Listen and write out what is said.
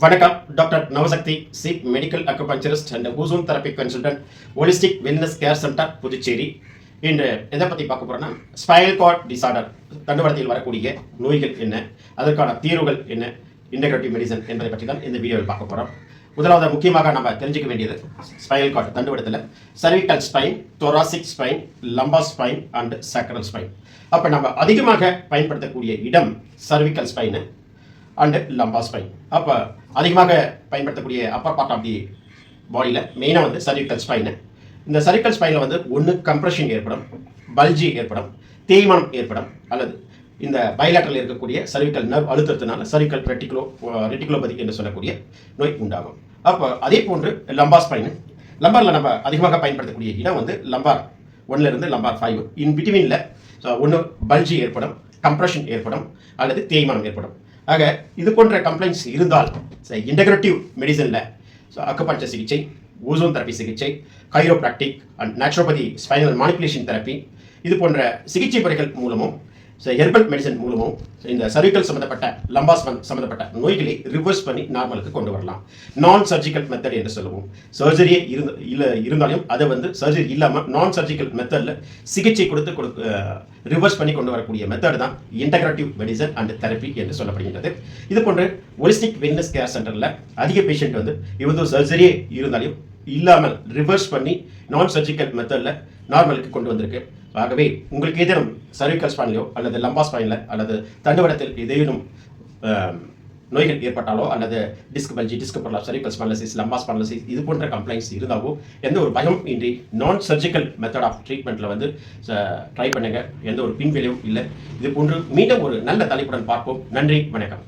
வணக்கம். Doctor Navasakthi, chief medical acupuncturist and ozone therapy consultant, holistic wellness care centre, Puducherry. இன்று எதை பற்றி பார்க்க போகிறோன்னா, ஸ்பைனல் கார்ட் டிசார்டர், தண்டுவடத்தில் வரக்கூடிய நோய்கள் என்ன, அதற்கான தீர்வுகள் என்ன, இன்டெகிரேட்டிவ் மெடிசன் என்பதை பற்றி தான் இந்த வீடியோவில் பார்க்க போகிறோம். முதலாவது முக்கியமாக நம்ம தெரிஞ்சுக்க வேண்டியது, ஸ்பைனல் கார்டு தண்டுவடத்தில் cervical spine, thoracic spine, lumbar spine and sacral spine. அப்போ நம்ம அதிகமாக பயன்படுத்தக்கூடிய இடம் cervical spine and lumbar spine. அப்போ அதிகமாக பயன்படுத்தக்கூடிய அப்பர் பார்ட் ஆஃப் தி பாடியில் மெயினாக வந்து சர்விக்கல் ஸ்பைனு. இந்த சர்விக்கல் ஸ்பைனில் வந்து ஒன்று கம்ப்ரெஷன் ஏற்படும், பல்ஜி ஏற்படும், தேய்மானம் ஏற்படும், அல்லது இந்த பைலேட்டரில் இருக்கக்கூடிய சர்விக்கல் நர்வ் அழுத்தத்தினால சர்விக்கல் ரெட்டிகுலோபதி என்று சொல்லக்கூடிய நோய் உண்டாகும். அப்போ அதே போன்று லம்பார் ஸ்பைனு, லம்பாரில் நம்ம அதிகமாக பயன்படுத்தக்கூடிய இடம் வந்து லம்பார் 1லேருந்து லம்பார் 5. இன் பிட்வீனில் ஒன்று பல்ஜி ஏற்படும், கம்ப்ரெஷன் ஏற்படும், அல்லது தேய்மானம் ஏற்படும். ஆக இது போன்ற கம்ப்ளைண்ட்ஸ் இருந்தால் இன்டெகிரேட்டிவ் மெடிசனில் அக்குபஞ்சர் சிகிச்சை, ஓசோன் தெரப்பி சிகிச்சை, chiropractic and naturopathy spinal manipulation therapy, இது போன்ற சிகிச்சை முறைகள் மூலமும் ஹெர்பல் மெடிசன் மூலமும் இந்த சர்விக்கல் சம்மந்தப்பட்ட லம்பார் சம்மந்தப்பட்ட நோய்களை ரிவர்ஸ் பண்ணி நார்மலுக்கு கொண்டு வரலாம். நான் சர்ஜிக்கல் மெத்தட் என்று சொல்லுவோம். சர்ஜரியே இருந்தாலும் அதை வந்து சர்ஜரி இல்லாமல் நான் சர்ஜிக்கல் மெத்தடில் சிகிச்சை கொடுத்து ரிவர்ஸ் பண்ணி கொண்டு வரக்கூடிய மெத்தட் தான் இன்டெகிரேட்டிவ் மெடிசன் அண்ட் தெரப்பி என்று சொல்லப்படுகின்றது. இது போன்று ஹோலிஸ்டிக் வெல்னஸ் கேர் சென்டரில் அதிக பேஷண்ட் வந்து இவங்க சர்ஜரியே இருந்தாலும் இல்லாமல் ரிவர்ஸ் பண்ணி நான் சர்ஜிக்கல் மெத்தடில் நார்மலுக்கு கொண்டு வந்திருக்கு. ஆகவே உங்களுக்கு ஏதேனும் சர்விக்கல் ஸ்பைன்லையோ அல்லது லம்பார் ஸ்பைனில் அல்லது தண்டுவடத்தில் ஏதேனும் நோய்கள் ஏற்பட்டாலோ அல்லது disc bulge, disc prolapse, cervical spondylosis, lumbar spondylosis இது போன்ற கம்ப்ளைண்ட்ஸ் இருந்தாவோ எந்த ஒரு பயம் இன்றி நான் சர்ஜிக்கல் மெத்தட் ஆஃப் ட்ரீட்மெண்ட்டில் வந்து ட்ரை பண்ணுங்கள். எந்த ஒரு பின் விளைவும் இல்லை. இது போன்று மீண்டும் ஒரு நல்ல தலைப்புடன் பார்ப்போம். நன்றி, வணக்கம்.